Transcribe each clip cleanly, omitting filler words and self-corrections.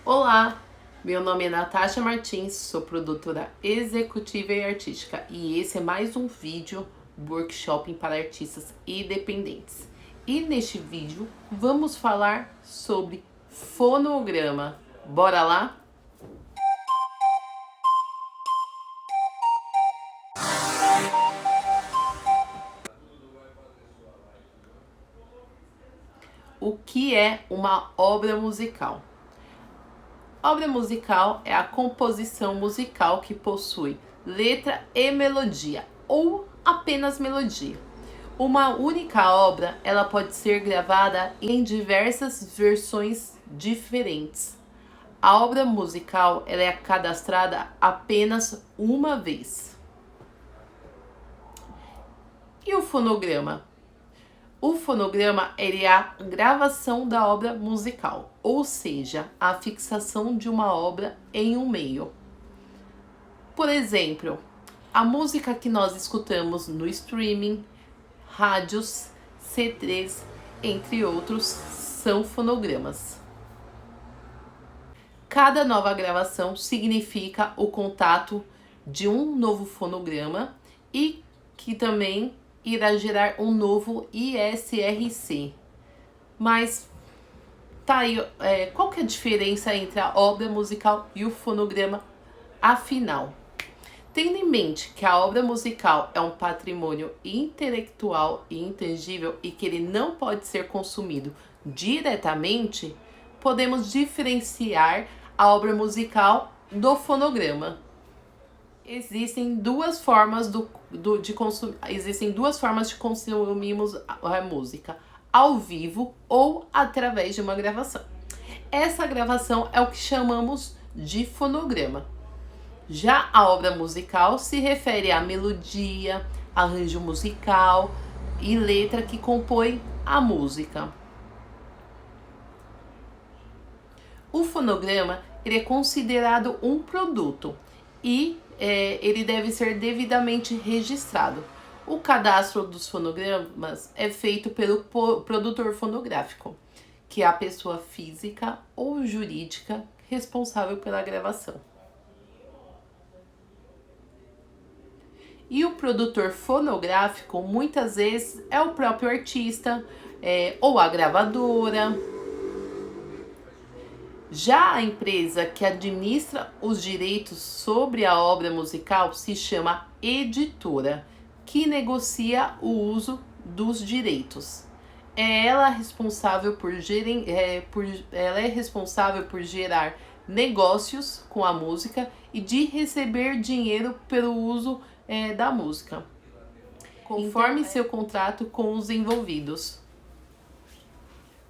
Olá, meu nome é Natasha Martins, sou produtora executiva e artística e esse é mais um vídeo workshop para artistas independentes. E neste vídeo vamos falar sobre fonograma. Bora lá? O que é uma obra musical? Obra musical é a composição musical que possui letra e melodia, ou apenas melodia. Uma única obra, ela pode ser gravada em diversas versões diferentes. A obra musical, ela é cadastrada apenas uma vez. E o fonograma? O fonograma ele é a gravação da obra musical, ou seja, a fixação de uma obra em um meio. Por exemplo, a música que nós escutamos no streaming, rádios, CDs, entre outros, são fonogramas. Cada nova gravação significa o contato de um novo fonograma e que também irá gerar um novo ISRC. Mas tá aí, qual que é a diferença entre a obra musical e o fonograma afinal? Tendo em mente que a obra musical é um patrimônio intelectual e intangível e que ele não pode ser consumido diretamente, podemos diferenciar a obra musical do fonograma. Existem duas formas de consumirmos a música: ao vivo ou através de uma gravação. Essa gravação é o que chamamos de fonograma. Já a obra musical se refere à melodia, arranjo musical e letra que compõe a música. O fonograma ele é considerado um produto e ele deve ser devidamente registrado. O cadastro dos fonogramas é feito pelo produtor fonográfico, que é a pessoa física ou jurídica responsável pela gravação. E o produtor fonográfico muitas vezes é o próprio artista ou a gravadora. Já a empresa que administra os direitos sobre a obra musical se chama editora, que negocia o uso dos direitos. Ela é responsável por gerar negócios com a música e de receber dinheiro pelo uso da música, conforme seu contrato com os envolvidos.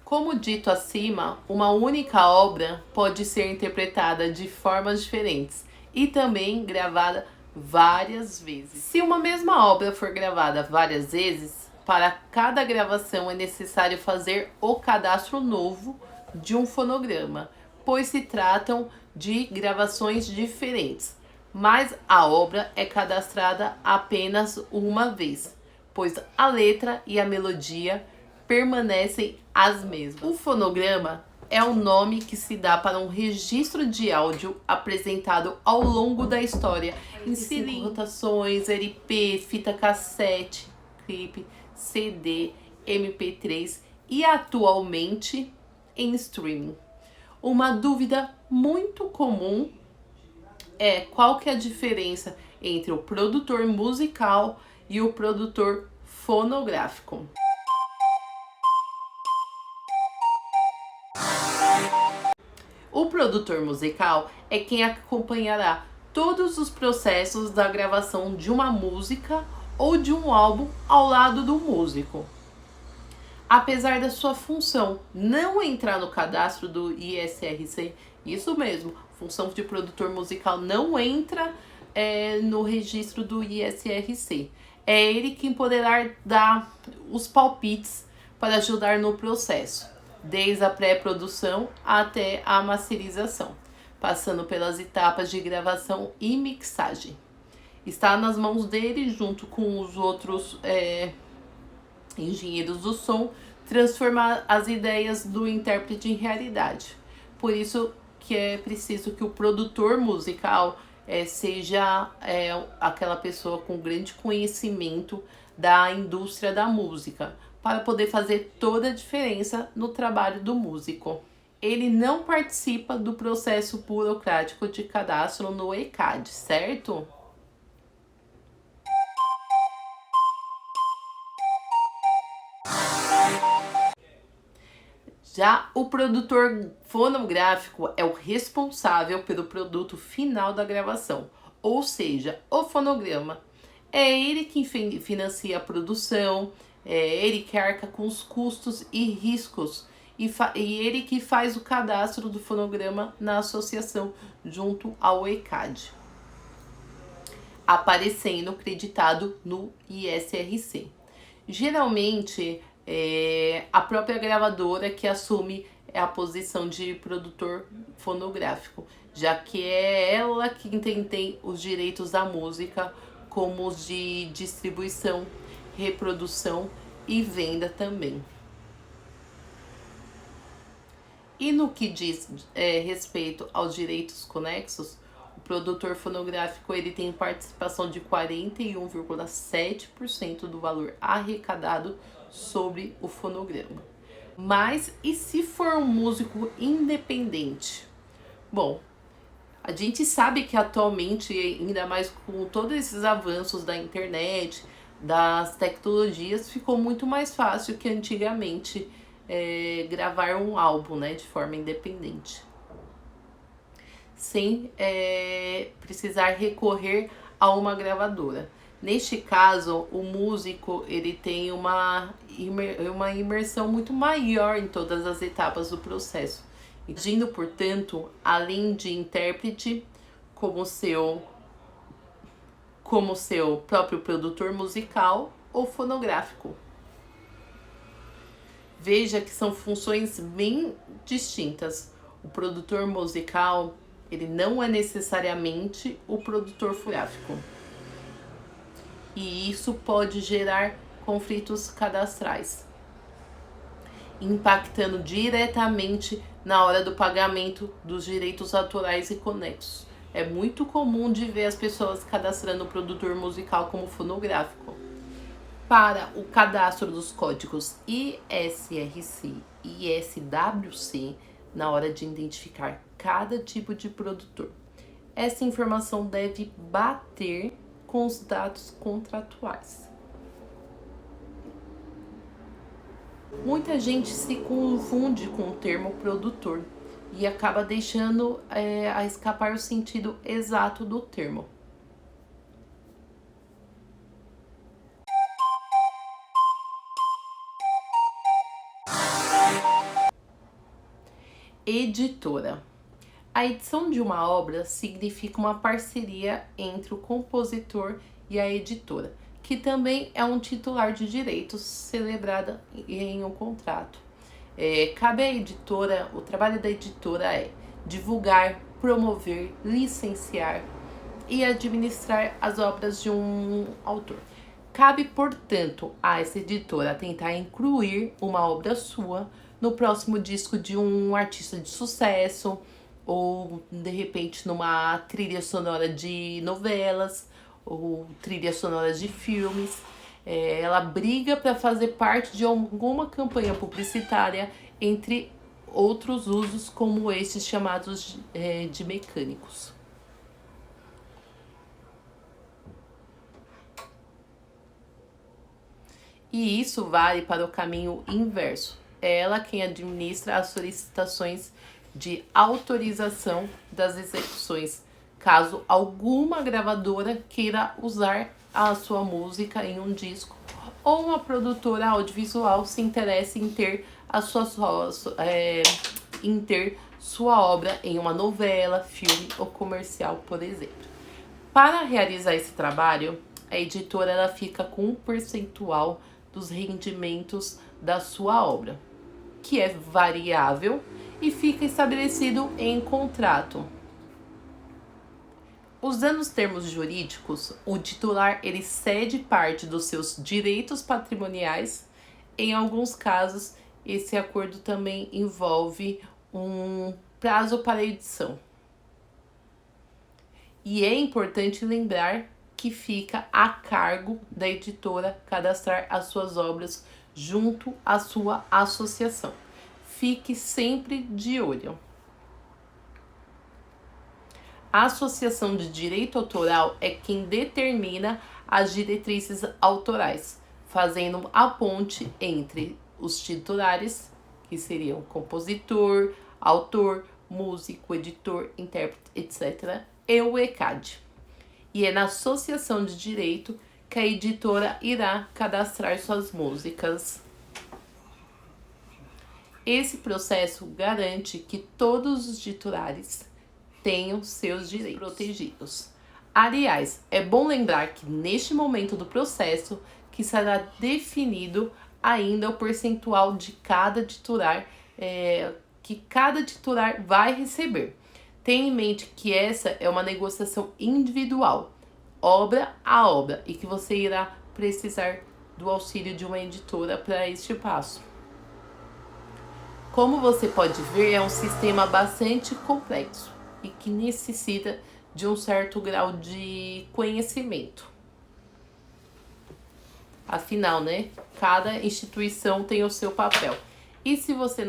Como dito acima, uma única obra pode ser interpretada de formas diferentes e também gravada várias vezes. Se uma mesma obra for gravada várias vezes, para cada gravação é necessário fazer o cadastro novo de um fonograma, pois se tratam de gravações diferentes. Mas a obra é cadastrada apenas uma vez, pois a letra e a melodia permanecem as mesmas. O fonograma é o nome que se dá para um registro de áudio apresentado ao longo da história, inserindo rotações, LP, fita cassete, clipe, CD, MP3 e atualmente em streaming. Uma dúvida muito comum é qual que é a diferença entre o produtor musical e o produtor fonográfico. O produtor musical é quem acompanhará todos os processos da gravação de uma música ou de um álbum ao lado do músico. Apesar da sua função não entrar no cadastro do ISRC, isso mesmo, função de produtor musical não entra no registro do ISRC. É ele quem poderá dar os palpites para ajudar no processo, desde a pré-produção até a masterização, passando pelas etapas de gravação e mixagem. Está nas mãos dele, junto com os outros engenheiros do som, transformar as ideias do intérprete em realidade. Por isso que é preciso que o produtor musical seja aquela pessoa com grande conhecimento da indústria da música, para poder fazer toda a diferença no trabalho do músico. Ele não participa do processo burocrático de cadastro no ECAD, certo? Já o produtor fonográfico é o responsável pelo produto final da gravação, ou seja, o fonograma. É ele quem financia a produção, é ele que arca com os custos e riscos, e ele que faz o cadastro do fonograma na associação junto ao ECAD, aparecendo creditado no ISRC. Geralmente, a própria gravadora que assume a posição de produtor fonográfico, já que é ela quem tem os direitos da música, como os de distribuição, reprodução e venda também. E no que diz respeito aos direitos conexos, o produtor fonográfico ele tem participação de 41,7% do valor arrecadado sobre o fonograma. Mas e se for um músico independente? Bom, a gente sabe que atualmente, ainda mais com todos esses avanços da internet, das tecnologias, ficou muito mais fácil que antigamente gravar um álbum, né, de forma independente, sem precisar recorrer a uma gravadora. Neste caso, o músico ele tem uma imersão muito maior em todas as etapas do processo, agindo, portanto, além de intérprete, como seu próprio produtor musical ou fonográfico. Veja que são funções bem distintas. O produtor musical, ele não é necessariamente o produtor fonográfico. E isso pode gerar conflitos cadastrais, impactando diretamente na hora do pagamento dos direitos autorais e conexos. É muito comum de ver as pessoas cadastrando o produtor musical como fonográfico. Para o cadastro dos códigos ISRC e SWC, na hora de identificar cada tipo de produtor, essa informação deve bater com os dados contratuais. Muita gente se confunde com o termo produtor e acaba deixando a escapar o sentido exato do termo. Editora. A edição de uma obra significa uma parceria entre o compositor e a editora, que também é um titular de direitos celebrada em um contrato. Cabe à editora, o trabalho da editora é divulgar, promover, licenciar e administrar as obras de um autor. Cabe, portanto, a essa editora tentar incluir uma obra sua no próximo disco de um artista de sucesso, ou de repente numa trilha sonora de novelas, ou trilha sonora de filmes. Ela briga para fazer parte de alguma campanha publicitária, entre outros usos como estes chamados de mecânicos. E isso vale para o caminho inverso. É ela quem administra as solicitações de autorização das execuções, caso alguma gravadora queira usar a sua música em um disco, ou uma produtora audiovisual se interesse em ter sua obra em uma novela, filme ou comercial, por exemplo. Para realizar esse trabalho, a editora ela fica com um percentual dos rendimentos da sua obra, que é variável e fica estabelecido em contrato. Usando os termos jurídicos, o titular ele cede parte dos seus direitos patrimoniais. Em alguns casos, esse acordo também envolve um prazo para edição. E é importante lembrar que fica a cargo da editora cadastrar as suas obras junto à sua associação. Fique sempre de olho. A Associação de Direito Autoral é quem determina as diretrizes autorais, fazendo a ponte entre os titulares, que seriam compositor, autor, músico, editor, intérprete, etc., e o ECAD. E é na Associação de Direito que a editora irá cadastrar suas músicas. Esse processo garante que todos os titulares tenham seus direitos protegidos. Aliás, é bom lembrar que neste momento do processo que será definido ainda o percentual de cada titular que cada titular vai receber. Tenha em mente que essa é uma negociação individual, obra a obra, e que você irá precisar do auxílio de uma editora para este passo. Como você pode ver, é um sistema bastante complexo e que necessita de um certo grau de conhecimento. Afinal, né? Cada instituição tem o seu papel. E se você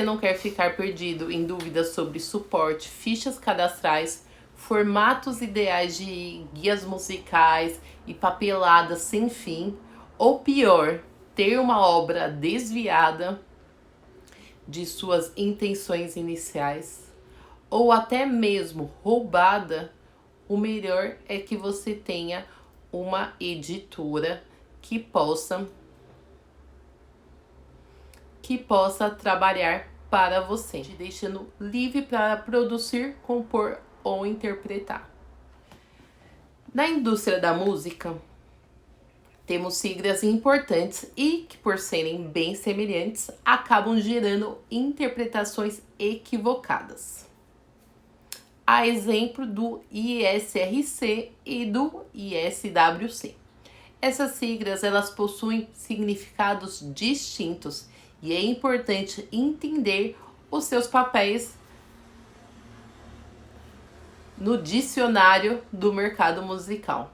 não quer ficar perdido em dúvidas sobre suporte, fichas cadastrais, formatos ideais de guias musicais e papeladas sem fim, ou pior, ter uma obra desviada de suas intenções iniciais, ou até mesmo roubada, o melhor é que você tenha uma editora que possa trabalhar para você, te deixando livre para produzir, compor ou interpretar. Na indústria da música, temos siglas importantes e que, por serem bem semelhantes, acabam gerando interpretações equivocadas. A exemplo do ISRC e do ISWC. Essas siglas, elas possuem significados distintos e é importante entender os seus papéis no dicionário do mercado musical.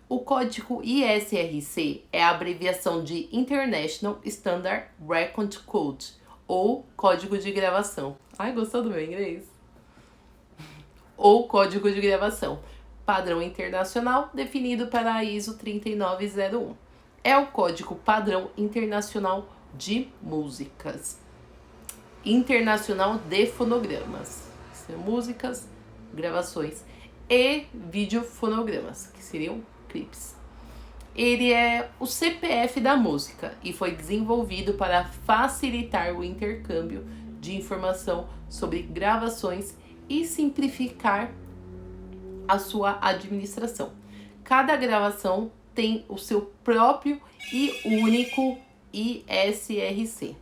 O código ISRC é a abreviação de International Standard Record Code, ou código de gravação. Ai, gostou do meu inglês? Ou código de gravação, padrão internacional definido para a ISO 3901. É o código padrão internacional de músicas. Internacional de fonogramas, que são músicas, gravações e videofonogramas, que seriam clipes. Ele é o CPF da música e foi desenvolvido para facilitar o intercâmbio de informação sobre gravações e simplificar a sua administração. Cada gravação tem o seu próprio e único ISRC.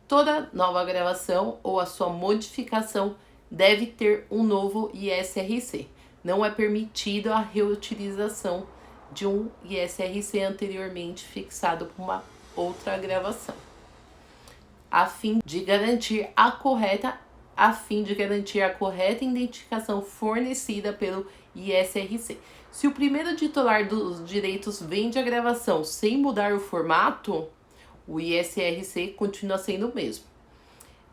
Toda nova gravação ou a sua modificação deve ter um novo ISRC. Não é permitido a reutilização de um ISRC anteriormente fixado por uma outra gravação, a fim de garantir a correta identificação fornecida pelo ISRC. Se o primeiro titular dos direitos vende a gravação sem mudar o formato, o ISRC continua sendo o mesmo.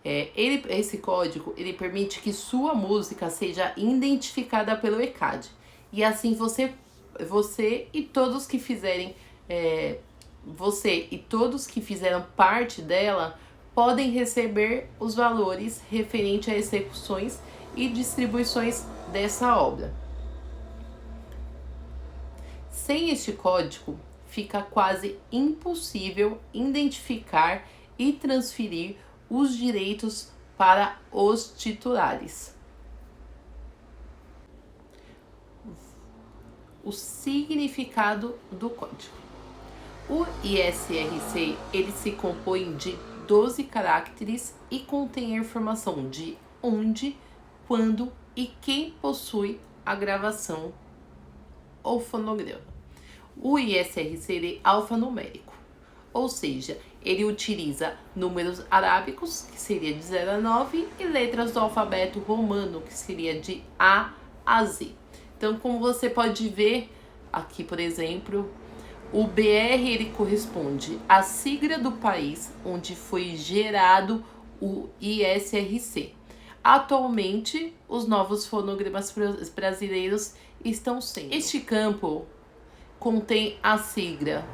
Esse código ele permite que sua música seja identificada pelo ECAD. E assim você e todos que fizeram parte dela podem receber os valores referentes a execuções e distribuições dessa obra. Sem este código, fica quase impossível identificar e transferir os direitos para os titulares. O significado do código. O ISRC, ele se compõe de 12 caracteres e contém a informação de onde, quando e quem possui a gravação ou fonograma. O ISRC é alfanumérico, ou seja, ele utiliza números arábicos, que seria de 0 a 9, e letras do alfabeto romano, que seria de A a Z. Então, como você pode ver aqui, por exemplo, o BR ele corresponde à sigla do país onde foi gerado o ISRC. Atualmente, os novos fonogramas brasileiros estão sendo. Este campo contém a sigla,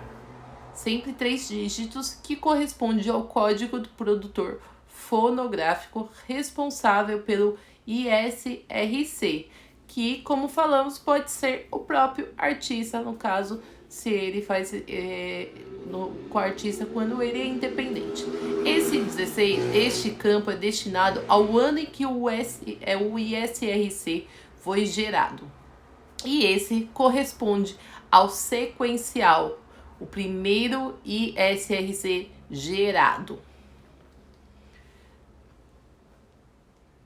sempre 3 dígitos, que corresponde ao código do produtor fonográfico responsável pelo ISRC, que, como falamos, pode ser o próprio artista, no caso, se ele faz com o artista quando ele é independente. Este campo é destinado ao ano em que o ISRC foi gerado. E esse corresponde ao sequencial, o primeiro ISRC gerado.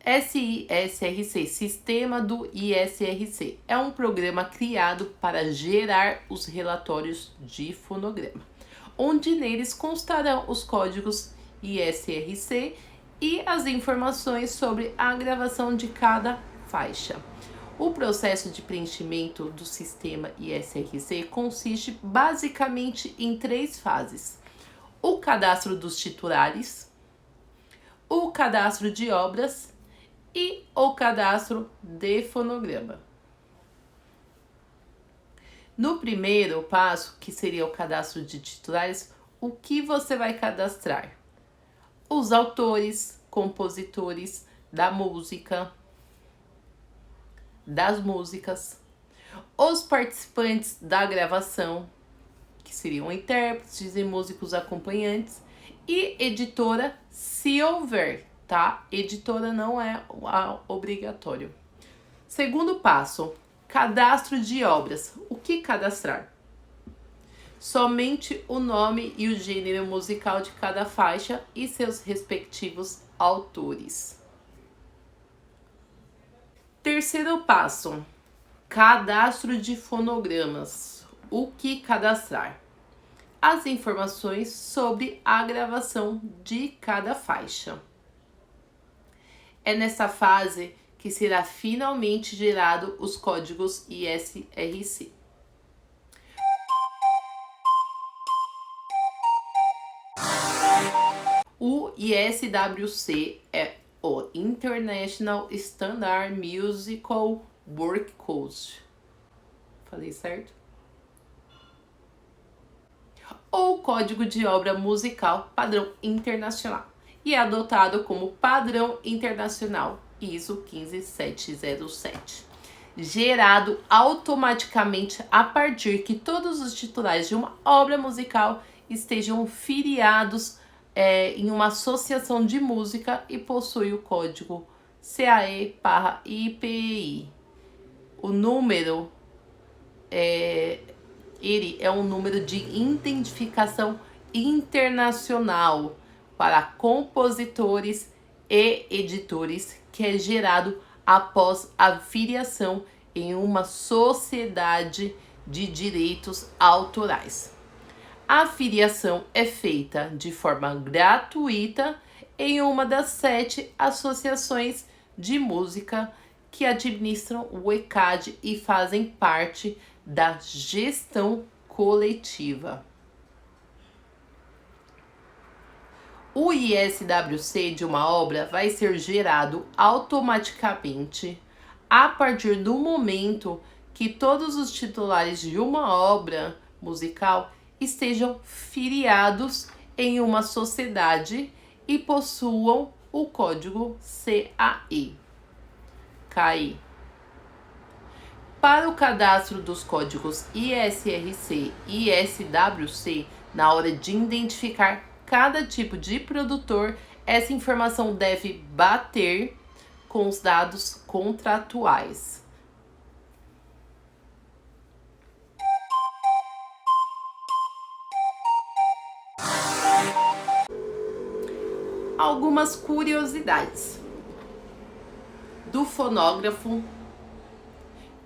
SISRC, Sistema do ISRC, é um programa criado para gerar os relatórios de fonograma, onde neles constarão os códigos ISRC e as informações sobre a gravação de cada faixa. O processo de preenchimento do sistema ISRC consiste basicamente em 3 fases: o cadastro dos titulares, o cadastro de obras e o cadastro de fonograma. No primeiro passo, que seria o cadastro de titulares, o que você vai cadastrar? Os autores, compositores da música, das músicas, os participantes da gravação, que seriam intérpretes e músicos acompanhantes, e editora, se houver, tá? Editora não é obrigatório. Segundo passo, cadastro de obras. O que cadastrar? Somente o nome e o gênero musical de cada faixa e seus respectivos autores. Terceiro passo, cadastro de fonogramas. O que cadastrar? As informações sobre a gravação de cada faixa. É nessa fase que será finalmente gerado os códigos ISRC. O ISWC é o International Standard Musical Work Code. Falei certo? Ou Código de Obra Musical Padrão Internacional, e é adotado como padrão internacional ISO 15707, gerado automaticamente a partir que todos os titulares de uma obra musical estejam filiados em uma associação de música e possui o código CAE/IPI. O número ele é um número de identificação internacional para compositores e editores, que é gerado após a filiação em uma sociedade de direitos autorais. A filiação é feita de forma gratuita em uma das 7 associações de música que administram o ECAD e fazem parte da gestão coletiva. O ISWC de uma obra vai ser gerado automaticamente a partir do momento que todos os titulares de uma obra musical estejam filiados em uma sociedade e possuam o código CAI. Para o cadastro dos códigos ISRC e ISWC, na hora de identificar cada tipo de produtor, essa informação deve bater com os dados contratuais. Algumas curiosidades do fonógrafo.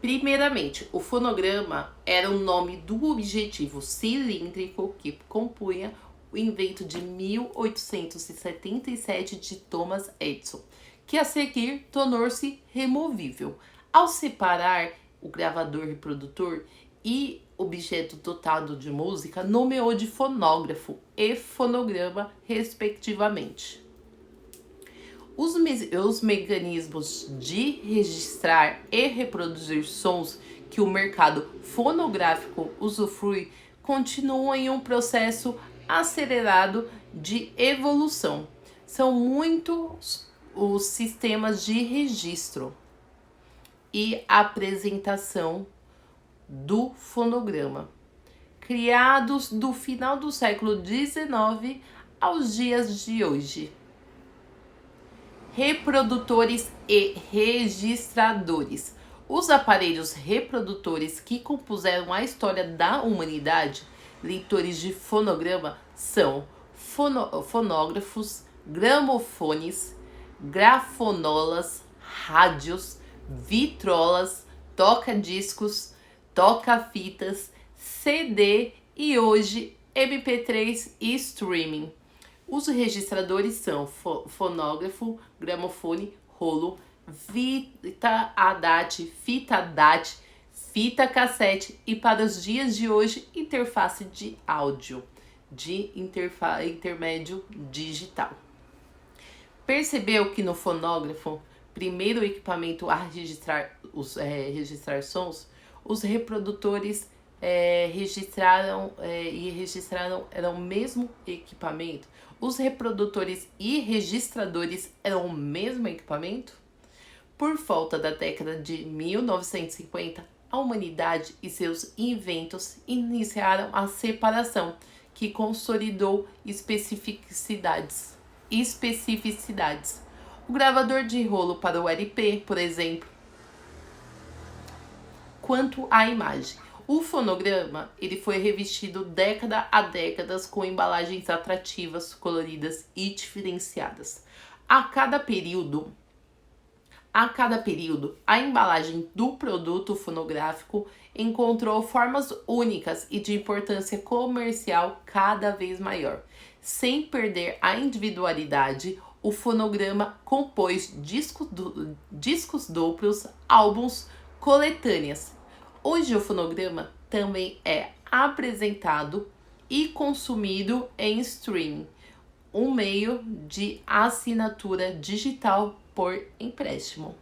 Primeiramente, o fonograma era o nome do objetivo cilíndrico que compunha o invento de 1877 de Thomas Edison, que a seguir tornou-se removível. Ao separar o gravador reprodutor e objeto dotado de música, nomeou de fonógrafo e fonograma, respectivamente. Os mecanismos de registrar e reproduzir sons que o mercado fonográfico usufrui continuam em um processo acelerado de evolução. São muitos os sistemas de registro e apresentação do fonograma, criados do final do século XIX aos dias de hoje. Reprodutores e registradores. Os aparelhos reprodutores que compuseram a história da humanidade, leitores de fonograma, são fonógrafos, gramofones, grafonolas, rádios, vitrolas, toca-discos, toca-fitas, CD e hoje MP3 e streaming. Os registradores são fonógrafo, gramofone, rolo, fita ADAT, fita cassete e, para os dias de hoje, interface de áudio, de intermédio digital. Percebeu que no fonógrafo, primeiro equipamento a registrar sons, os reprodutores registraram era o mesmo equipamento? Os reprodutores e registradores eram o mesmo equipamento? Por volta da década de 1950, a humanidade e seus inventos iniciaram a separação, que consolidou especificidades. O gravador de rolo para o LP, por exemplo. Quanto à imagem, o fonograma ele foi revestido década a décadas com embalagens atrativas, coloridas e diferenciadas. A cada período, a embalagem do produto fonográfico encontrou formas únicas e de importância comercial cada vez maior. Sem perder a individualidade, o fonograma compôs discos duplos, álbuns, coletâneas. Hoje o fonograma também é apresentado e consumido em streaming, um meio de assinatura digital por empréstimo,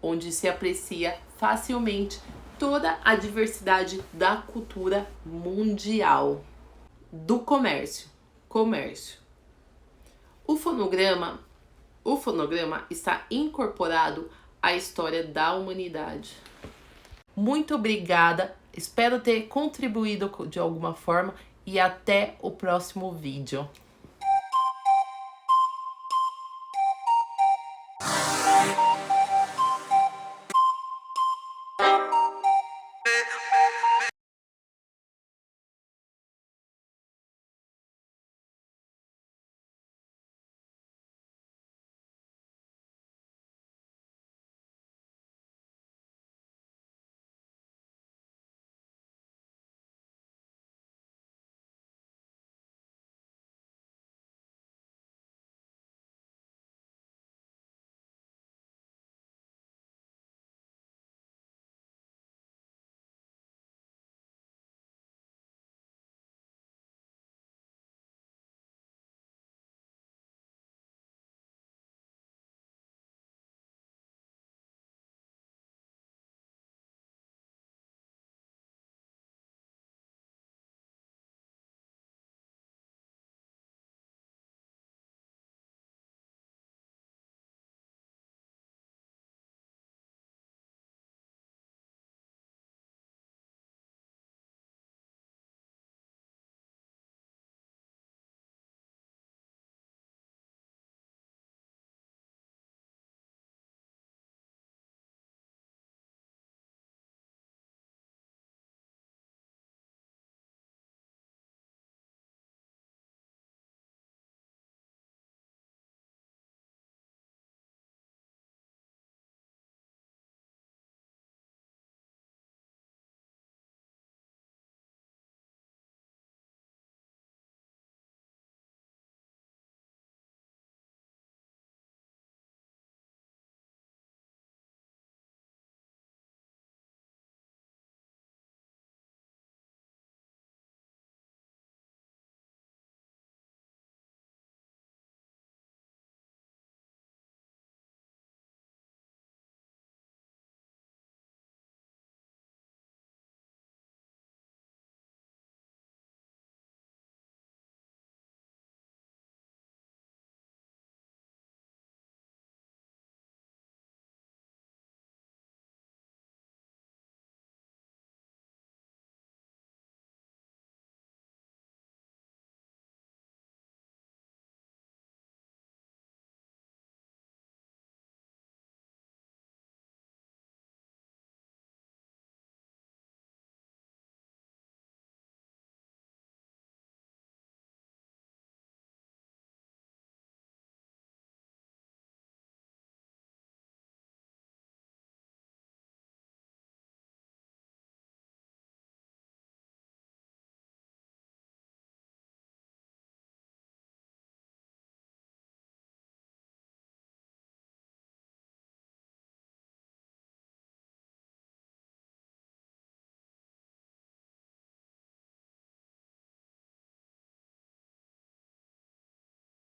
onde se aprecia facilmente toda a diversidade da cultura mundial. Do comércio. O fonograma está incorporado à história da humanidade. Muito obrigada, espero ter contribuído de alguma forma e até o próximo vídeo.